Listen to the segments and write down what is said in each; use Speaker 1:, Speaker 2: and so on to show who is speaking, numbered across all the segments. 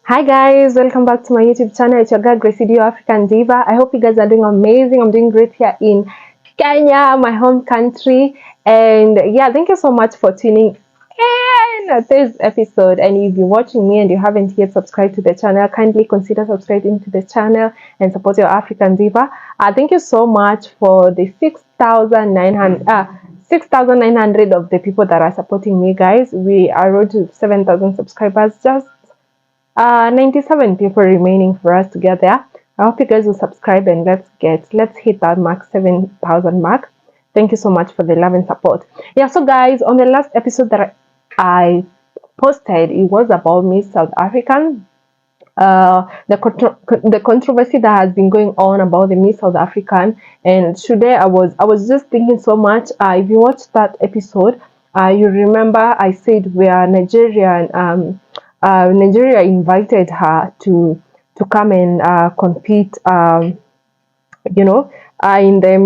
Speaker 1: Hi guys, welcome back to my YouTube channel. It's your girl Gracey D, African Diva. I hope you guys are doing amazing. I'm doing great here in Kenya, my home country. And yeah, thank you so much for tuning in at this episode. And if you're watching me and you haven't yet subscribed to the channel, kindly consider subscribing to the channel and support your African Diva. Thank you so much for the 6,900 of the people that are supporting me, guys. We are road to 7,000 subscribers. Just 97 people remaining for us to get there. I hope you guys will subscribe and let's hit that mark, 7,000 mark. Thank you so much for the love and support. Yeah, so guys, on the last episode that I posted, it was about Miss South African. The controversy that has been going on about the Miss South African, and today I was just thinking so much. If you watched that episode, you remember I said we are Nigerian. Nigeria invited her to come and compete. You know, in the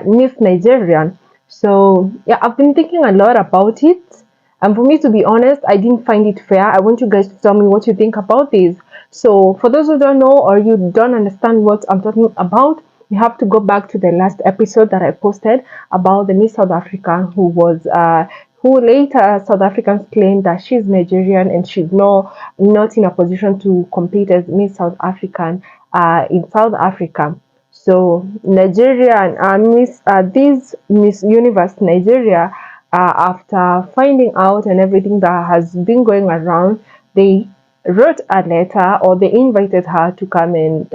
Speaker 1: Miss Nigerian. So yeah, I've been thinking a lot about it. And for me to be honest, I didn't find it fair. I want you guys to tell me what you think about this. So for those who don't know or you don't understand what I'm talking about, you have to go back to the last episode that I posted about the Miss South Africa who later South Africans claimed that she's Nigerian and she's not in a position to compete as Miss South African in South Africa. So Nigeria and this Miss Universe Nigeria, after finding out and everything that has been going around, they wrote a letter or they invited her to come and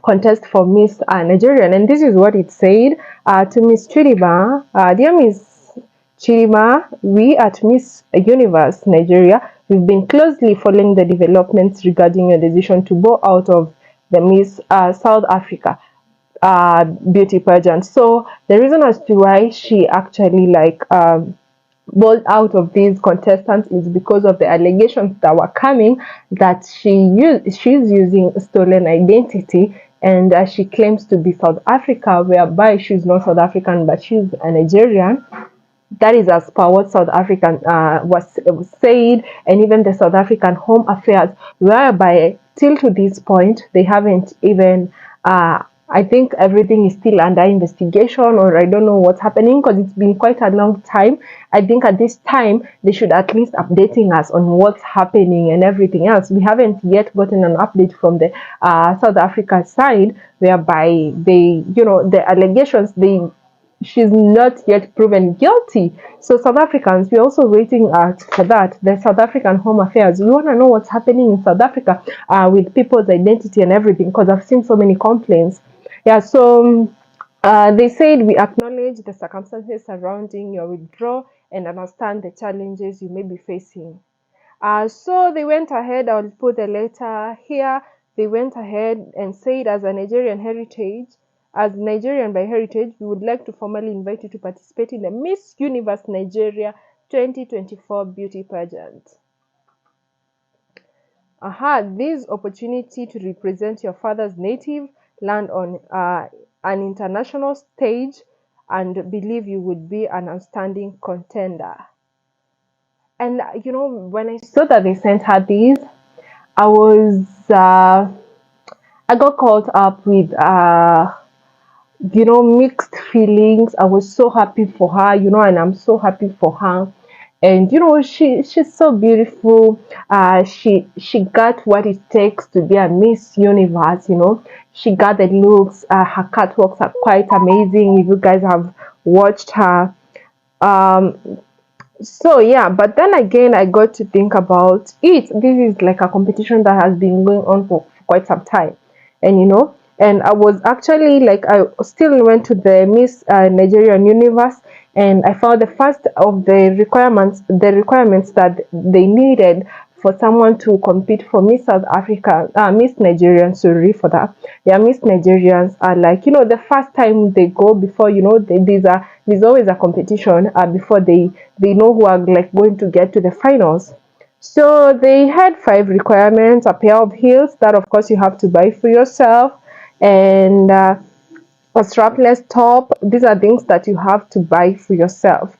Speaker 1: contest for Miss Nigerian. And this is what it said to Miss Chidimma. Dear Miss Chidimma, we at Miss Universe Nigeria, we've been closely following the developments regarding your decision to bow out of the Miss South Africa beauty pageant. So the reason as to why she actually bowled out of these contestants is because of the allegations that were coming that she's using stolen identity, and she claims to be South Africa, whereby she's not South African but she's a Nigerian. That is as per what South African was said, and even the South African Home Affairs, whereby till to this point they haven't even. I think everything is still under investigation, or I don't know what's happening because it's been quite a long time. I think at this time they should at least updating us on what's happening and everything else. We haven't yet gotten an update from the South Africa side, whereby the allegations she's not yet proven guilty. So South Africans, we're also waiting for that. The South African Home Affairs, we want to know what's happening in South Africa with people's identity and everything, because I've seen so many complaints. Yeah, so they said we acknowledge the circumstances surrounding your withdrawal and understand the challenges you may be facing. So they went ahead, I'll put the letter here. They went ahead and said, as Nigerian by heritage, we would like to formally invite you to participate in the Miss Universe Nigeria 2024 beauty pageant. This opportunity to represent your father's native land on an international stage, and believe you would be an outstanding contender. And when I saw that they sent her these, I was I got caught up with mixed feelings. I was so happy for her, and I'm so happy for her. And she's so beautiful. She got what it takes to be a Miss Universe. She got the looks. Her catwalks are quite amazing. If you guys have watched her, so yeah. But then again, I got to think about it. This is like a competition that has been going on for quite some time, and and I was actually I still went to the Miss Nigerian Universe, and I found the first of the requirements that they needed for someone to compete for Miss South Africa, Miss Nigerian, sorry for that. Yeah, Miss Nigerians are the first time they go before there's always a competition before they know who are going to get to the finals. So they had 5 requirements: a pair of heels that of course you have to buy for yourself, and a strapless top. These are things that you have to buy for yourself.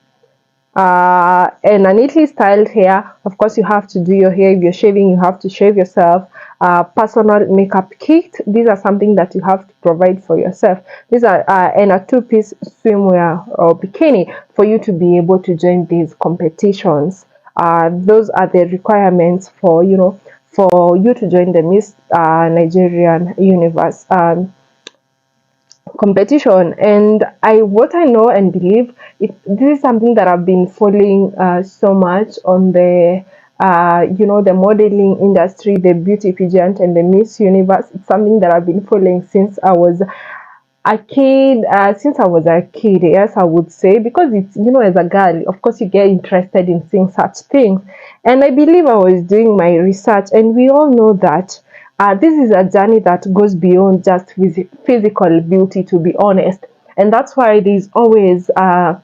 Speaker 1: and a neatly styled hair. Of course, you have to do your hair. If you're shaving, you have to shave yourself. Personal makeup kit. These are something that you have to provide for yourself. These are and a two-piece swimwear or bikini for you to be able to join these competitions. Those are the requirements for for you to join the Miss Nigerian Universe competition. And what I know and believe, this is something that I've been following so much on the the modeling industry, the beauty pageant and the Miss Universe. It's something that I've been following since I was a kid. Yes, I would say, because it's, as a girl, of course, you get interested in seeing such things. And I believe I was doing my research, and we all know that this is a journey that goes beyond just physical beauty, to be honest. And that's why there's always a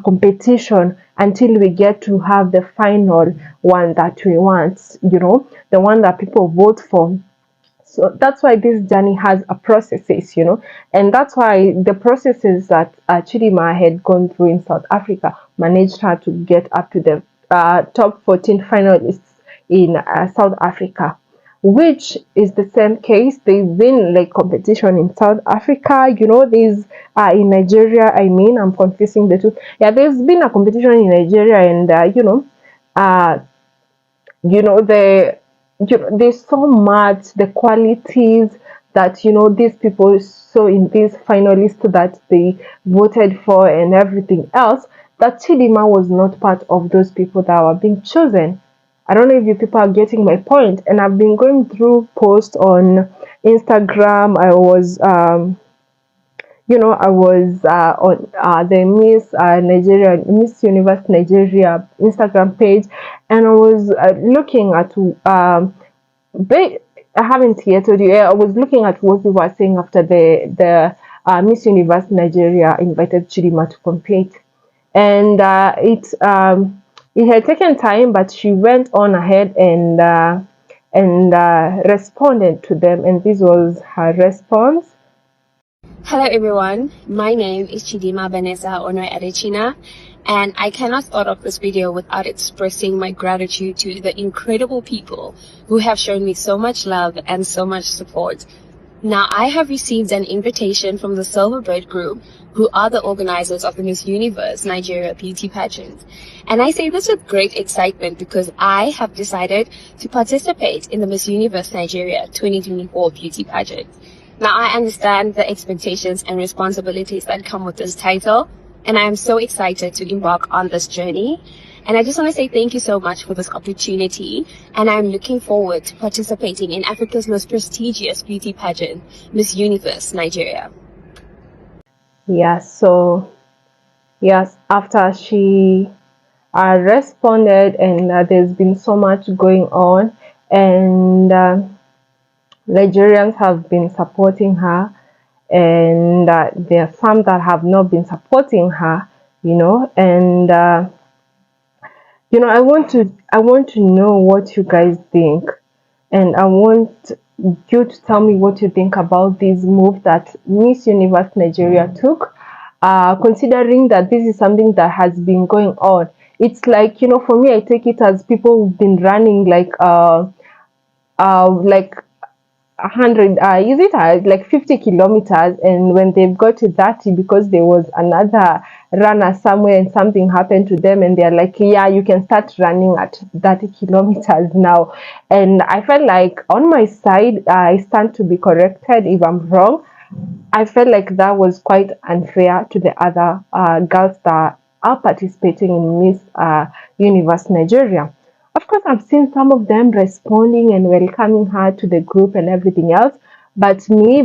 Speaker 1: competition until we get to have the final one that we want, the one that people vote for. So that's why this journey has a processes, and that's why the processes that Chidimma had gone through in South Africa managed her to get up to the top 14 finalists in South Africa, which is the same case. They win like competition in South Africa. There's in Nigeria. I mean, I'm confusing the two. Yeah, there's been a competition in Nigeria, and uh, the there's so much the qualities that these people saw in these finalists that they voted for and everything else, that Chidimma was not part of those people that were being chosen. I don't know if you people are getting my point. And I've been going through posts on Instagram. I was on the Miss Nigeria, Miss Universe Nigeria Instagram page, and I was looking at. I haven't yet told you. I was looking at what people were saying after the Miss Universe Nigeria invited Chidimma to compete, and it had taken time, but she went on ahead and responded to them, and this was her response.
Speaker 2: Hello everyone, my name is Chidimma Vanessa Ono Adechina, and I cannot start off this video without expressing my gratitude to the incredible people who have shown me so much love and so much support. Now, I have received an invitation from the Silverbird Group, who are the organizers of the Miss Universe Nigeria beauty pageant. And I say this with great excitement because I have decided to participate in the Miss Universe Nigeria 2024 beauty pageant. Now, I understand the expectations and responsibilities that come with this title, and I am so excited to embark on this journey. And I just want to say thank you so much for this opportunity, and I'm looking forward to participating in Africa's most prestigious beauty pageant, Miss Universe Nigeria.
Speaker 1: Yes, after she responded, and there's been so much going on, and Nigerians have been supporting her, and there are some that have not been supporting her, and I want to know what you guys think, and I want you to tell me what you think about this move that Miss Universe Nigeria took, considering that this is something that has been going on. It's like, for me, I take it as people who've been running like 100, is it like 50 kilometers, and when they've got to 30, because there was another runner somewhere and something happened to them, and they're like, yeah, you can start running at 30 kilometers now. And I felt like, on my side, I stand to be corrected if I'm wrong. I felt like that was quite unfair to the other girls that are participating in Miss Universe Nigeria. Of course, I've seen some of them responding and welcoming her to the group and everything else. But me,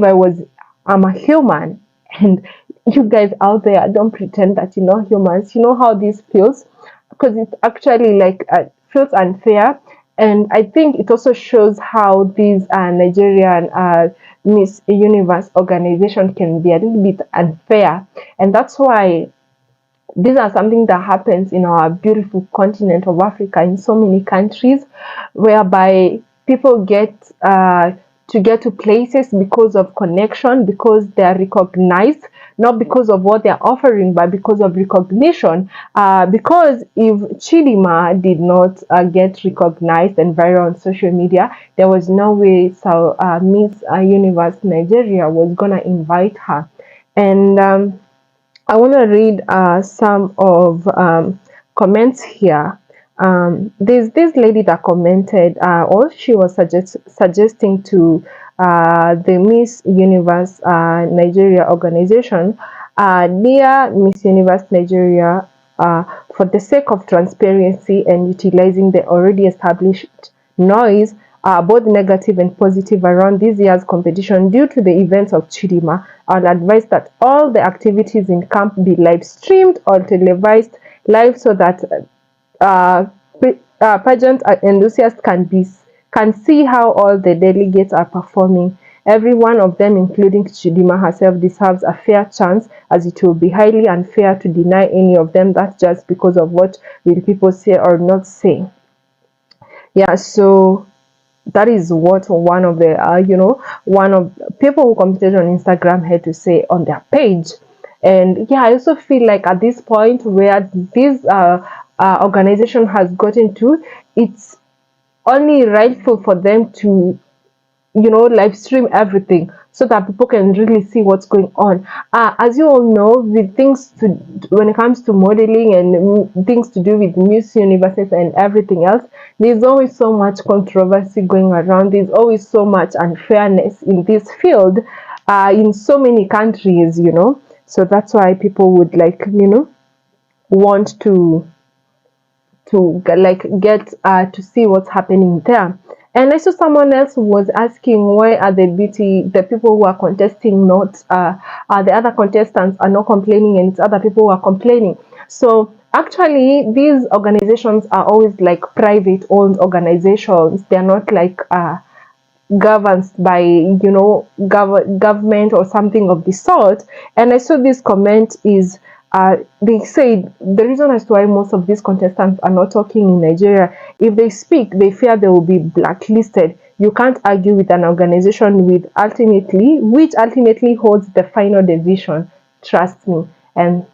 Speaker 1: I'm a human, and you guys out there, don't pretend that you're not humans. You know how this feels, because it's actually like feels unfair. And I think it also shows how these Nigerian Miss Universe organization can be a little bit unfair. And that's why these are something that happens in our beautiful continent of Africa, in so many countries, whereby people get to places because of connection, because they are recognized. not because of what they're offering, but because of recognition. Because if Chidimma did not get recognized and viral on social media, there was no way Miss Universe Nigeria was gonna invite her. And I want to read some of comments here. There's this lady that commented, or she was suggesting to the Miss Universe Nigeria organization, dear Miss Universe Nigeria, for the sake of transparency and utilizing the already established noise, both negative and positive, around this year's competition due to the events of Chidimma, I'll advise that all the activities in camp be live streamed or televised live so that uh, pageant enthusiasts can see how all the delegates are performing. Every one of them, including Chidimma herself, deserves a fair chance, as it will be highly unfair to deny any of them that just because of what will people say or not say. Yeah, so that is what one of the one of people who competed on Instagram had to say on their page. And yeah, I also feel like at this point where this organization has gotten to, it's only rightful for them to live stream everything so that people can really see what's going on. As you all know, with things to when it comes to modeling and things to do with Miss Universes and everything else, there's always so much controversy going around. There's always so much unfairness in this field, in so many countries. So that's why people would want to get to see what's happening there. And I saw someone else was asking why are the people who are contesting not the other contestants are not complaining and it's other people who are complaining. So actually these organizations are always like private owned organizations. They're not like governed by government or something of the sort. And I saw this comment is they said the reason as to why most of these contestants are not talking in Nigeria, if they speak, they fear they will be blacklisted. You can't argue with an organization which ultimately holds the final decision. Trust me. And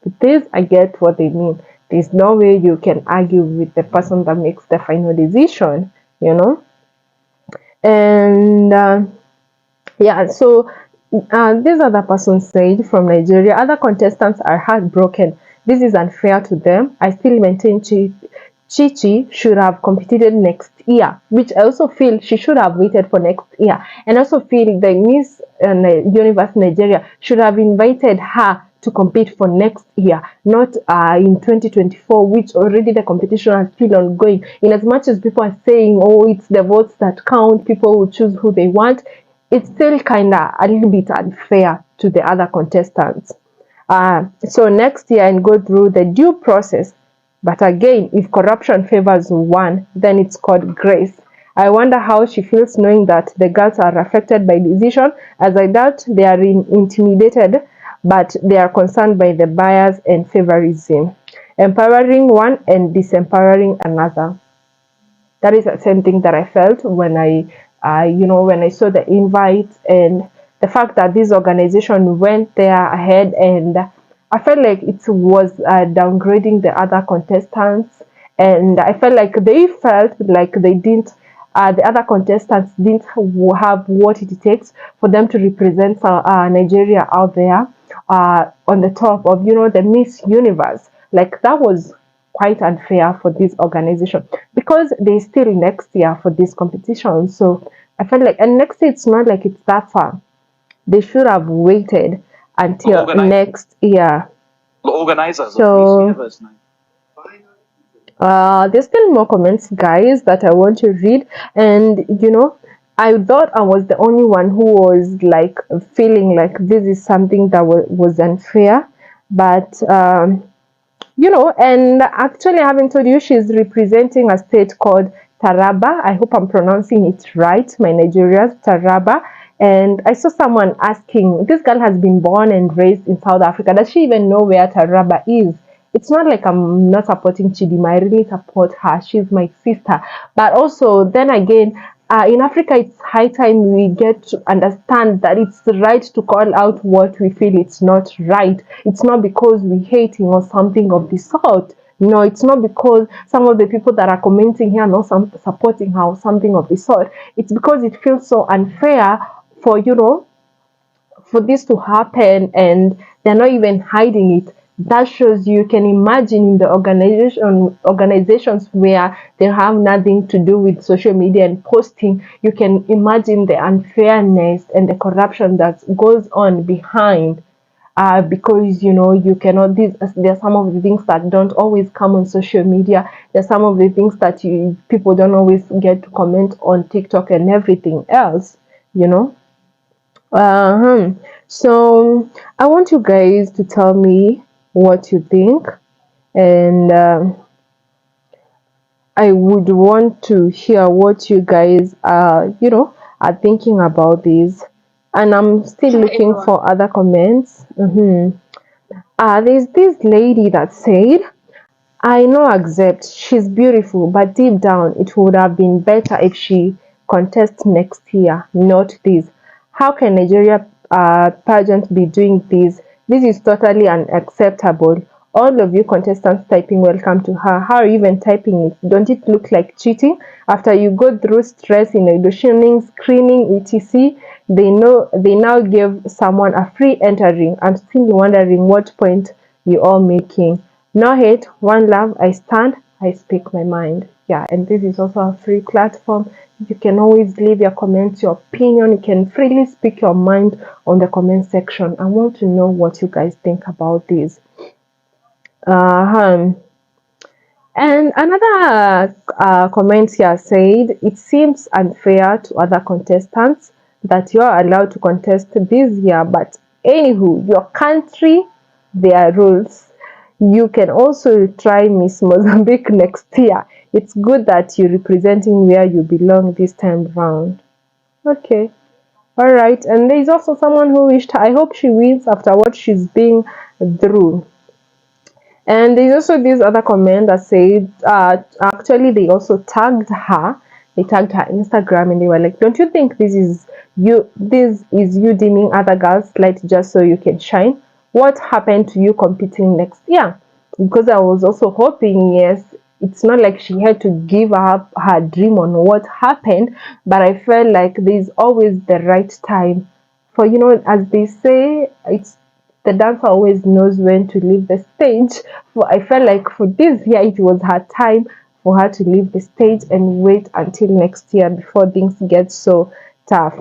Speaker 1: with this, I get what they mean. There's no way you can argue with the person that makes the final decision, And yeah, so this other person said from Nigeria, other contestants are heartbroken. This is unfair to them. I still maintain Chichi should have competed next year, which I also feel she should have waited for next year. And I also feel the Miss Universe Nigeria should have invited her to compete for next year, not in 2024, which already the competition is still ongoing. In as much as people are saying, oh, it's the votes that count, people will choose who they want, it's still kind of a little bit unfair to the other contestants. So next year and go through the due process. But again, if corruption favors one, then it's called grace. I wonder how she feels knowing that the girls are affected by decision, as I doubt they are intimidated, but they are concerned by the bias and favorism, empowering one and disempowering another. That is the same thing that I felt when when I saw the invite and the fact that this organization went there ahead, and I felt like it was downgrading the other contestants, and I felt like they felt like they didn't. The other contestants didn't have what it takes for them to represent Nigeria out there on the top of the Miss Universe. Like that was quite unfair for this organization because they still next year for this competition. So I felt like, and next year it's not like it's that far. They should have waited until next year.
Speaker 3: Organizers
Speaker 1: so,
Speaker 3: of Miss Universe now.
Speaker 1: There's still more comments, guys, that I want to read, and I thought I was the only one who was like feeling like this is something that was unfair, but and actually I haven't told you she's representing a state called Taraba. I hope I'm pronouncing it right, my Nigerians, Taraba. And I saw someone asking, this girl has been born and raised in South Africa. Does she even know where Taraba is? It's not like I'm not supporting Chidimma. I really support her. She's my sister. But also, then again, In Africa, it's high time we get to understand that it's right to call out what we feel it's not right. It's not because we hating or something of the sort. No, it's not because some of the people that are commenting here are not supporting her or something of the sort. It's because it feels so unfair for, for this to happen, and they're not even hiding it. That shows you can imagine in the organizations where they have nothing to do with social media and posting. You can imagine the unfairness and the corruption that goes on behind, because you cannot, there are some of the things that don't always come on social media. There's some of the things that people don't always get to comment on TikTok and everything else you know uh-huh. So I want you guys to tell me what you think, and I would want to hear what you guys are thinking about this. And I'm still
Speaker 2: Hello,
Speaker 1: looking
Speaker 2: everyone.
Speaker 1: for other comments. There's this lady that said, I know accept she's beautiful, but deep down it would have been better if she contests next year, not this. How can Nigeria pageant be doing this? This is totally unacceptable. All of you contestants typing welcome to her. How are you even typing it? Don't it look like cheating? After you go through stress in auditioning, screening, etc., they now give someone a free entering. I'm still wondering what point you all making. No hate, one love, I stand, I speak my mind. Yeah, and this is also a free platform. You can always leave your comments, your opinion. You can freely speak your mind on the comment section. I want to know what you guys think about this. Uh-huh. And another comment here said, it seems unfair to other contestants that you are allowed to contest this year, but anywho, your country, their rules. You can also try Miss Mozambique next year. It's good that you're representing where you belong this time round. Okay. All right. And there's also someone who wished, I hope she wins after what she's been through. And there's also this other comment that said, actually, they also tagged her. They tagged her Instagram, and they were like, "Don't you think this is you? This is you dimming other girls' light just so you can shine? What happened to you competing next year?" Because I was also hoping, yes, it's not like she had to give up her dream on what happened, but I felt like there's always the right time for, as they say, it's the dancer always knows when to leave the stage. I felt like for this year, it was her time for her to leave the stage and wait until next year before things get so tough.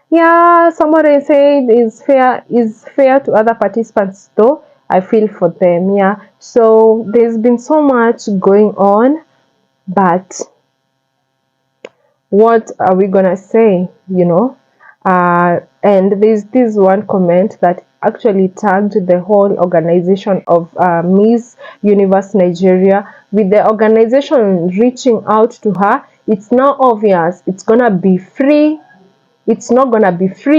Speaker 1: Yeah, somebody said is fair to other participants though. I feel for them. Yeah. So there's been so much going on, but what are we gonna say? And there's this one comment that actually tagged the whole organization of Miss Universe Nigeria. With the organization reaching out to her, it's now obvious it's not gonna be free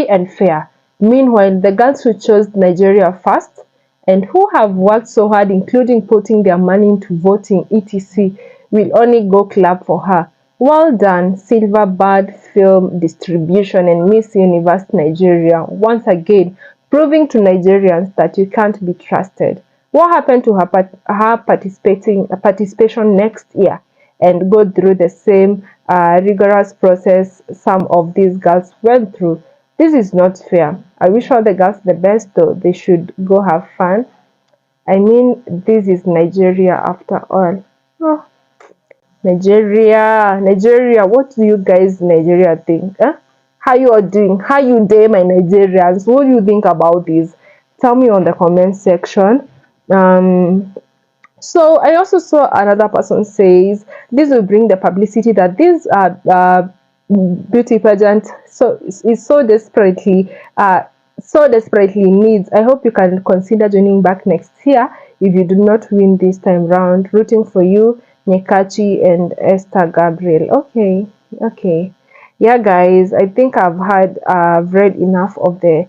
Speaker 1: and fair. Meanwhile, the girls who chose Nigeria first and who have worked so hard, including putting their money into voting, etc., will only go clap for her. Well done, Silver Bird Film Distribution and Miss Universe Nigeria, once again proving to Nigerians that you can't be trusted. What happened to her participation next year? And go through the same rigorous process some of these girls went through. This is not fair. I wish all the girls the best, though. They should go have fun. I mean, this is Nigeria after all. Oh, Nigeria, what do you guys Nigeria think? Huh? How you are doing? How you day, my Nigerians? What do you think about this? Tell me on the comment section. So I also saw another person says this will bring the publicity that this beauty pageant is so desperately needs. I hope you can consider joining back next year if you do not win this time round. Rooting for you, Nyekachi and Esther Gabriel. Okay. Yeah, guys, I think I've read enough of the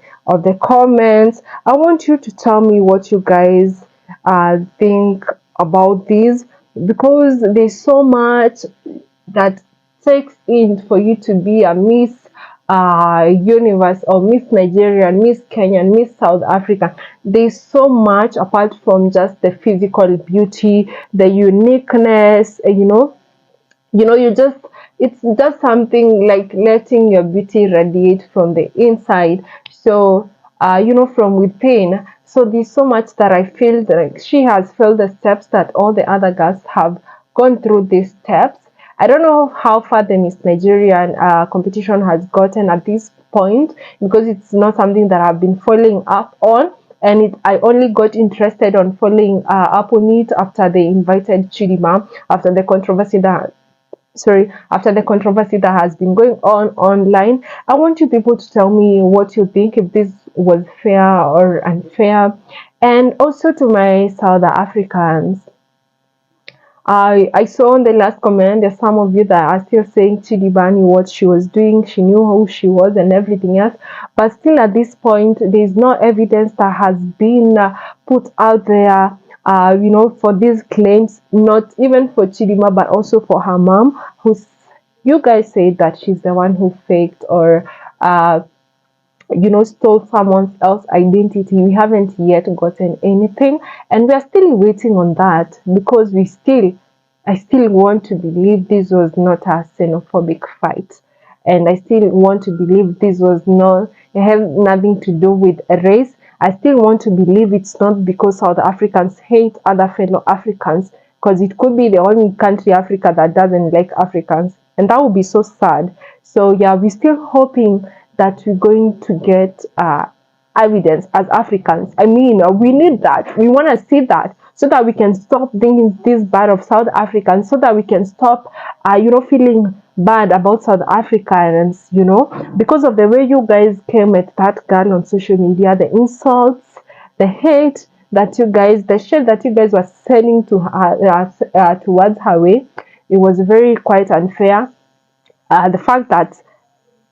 Speaker 1: comments. I want you to tell me what you guys think about this, because there's so much that takes in for you to be a Miss Universe or Miss Nigeria, Miss Kenya, Miss South Africa. There's so much apart from just the physical beauty, the uniqueness, you just, it's just something like letting your beauty radiate from the inside. So from within. So there's so much that I feel that, like, she has felt the steps that all the other girls have gone through these steps. I don't know how far the Miss Nigerian competition has gotten at this point, because it's not something that I've been following up on, and I only got interested on following up on it after they invited Chidimma, after the controversy that has been going on online. I want you people to tell me what you think, if this was fair or unfair. And also to my South Africans, I saw in the last comment there's some of you that are still saying Chidimma knew what she was doing, she knew who she was and everything else. But still at this point, there's no evidence that has been put out there, for these claims, not even for Chidimma, but also for her mom, who's, you guys say that she's the one who faked or stole someone else's identity. We haven't yet gotten anything, and we are still waiting on that, because I still want to believe this was not a xenophobic fight, and I still want to believe this was not, it has nothing to do with race. I still want to believe it's not because South Africans hate other fellow Africans, because it could be the only country Africa that doesn't like Africans, and that would be so sad. So yeah, we're still hoping that we're going to get evidence as Africans. I mean, we need that. We want to see that, so that we can stop thinking this bad of South Africans, so that we can stop, feeling bad about South Africans, because of the way you guys came at that girl on social media, the insults, the hate that you guys, the shit that you guys were selling to her, towards her way. It was very quite unfair. The fact that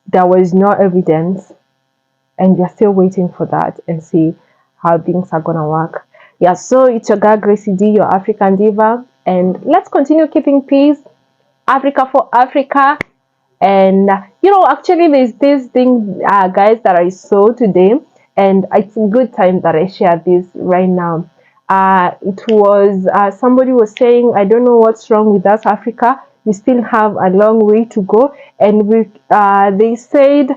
Speaker 1: there was no evidence, and we're still waiting for that and see how things are gonna work. Yeah, so it's your girl Gracey D, your African diva, and let's continue keeping peace. Africa for Africa. And actually there's this thing, guys, that I saw today, and it's a good time that I share this right now. It was somebody was saying, I don't know what's wrong with us Africa, we still have a long way to go. And they said,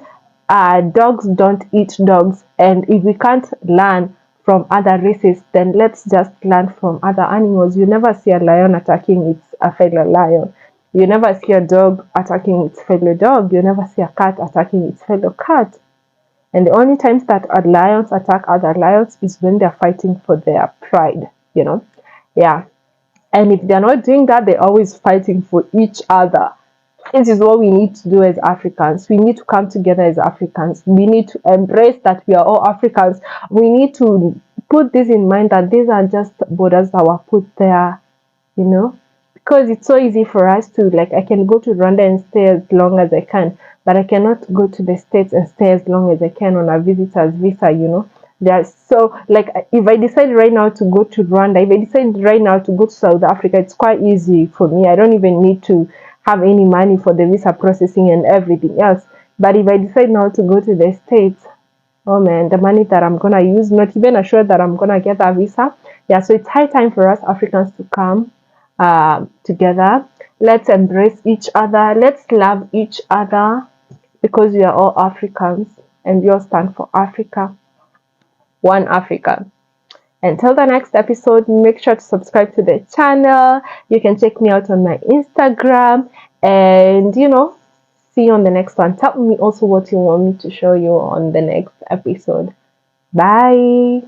Speaker 1: dogs don't eat dogs, and if we can't learn from other races, then let's just learn from other animals. You never see a lion attacking its a fellow lion. You never see a dog attacking its fellow dog. You never see a cat attacking its fellow cat. And the only times that lions attack other lions is when they're fighting for their pride. Yeah. And if they're not doing that, they're always fighting for each other. This is what we need to do as Africans. We need to come together as Africans. We need to embrace that we are all Africans. We need to put this in mind, that these are just borders that were put there, because it's so easy for us to, like, I can go to Rwanda and stay as long as I can, but I cannot go to the States and stay as long as I can on a visitor's visa. So, like, if I decide right now to go to Rwanda, if I decide right now to go to South Africa, it's quite easy for me. I don't even need to have any money for the visa processing and everything else. But if I decide now to go to the States, oh man, the money that I'm gonna use, not even assured that I'm gonna get that visa. Yeah, so it's high time for us Africans to come together. Let's embrace each other. Let's love each other, because we are all Africans and we all stand for Africa. One Africa. Until the next episode, make sure to subscribe to the channel. You can check me out on my Instagram, and see you on the next one. Tell me also what you want me to show you on the next episode. Bye.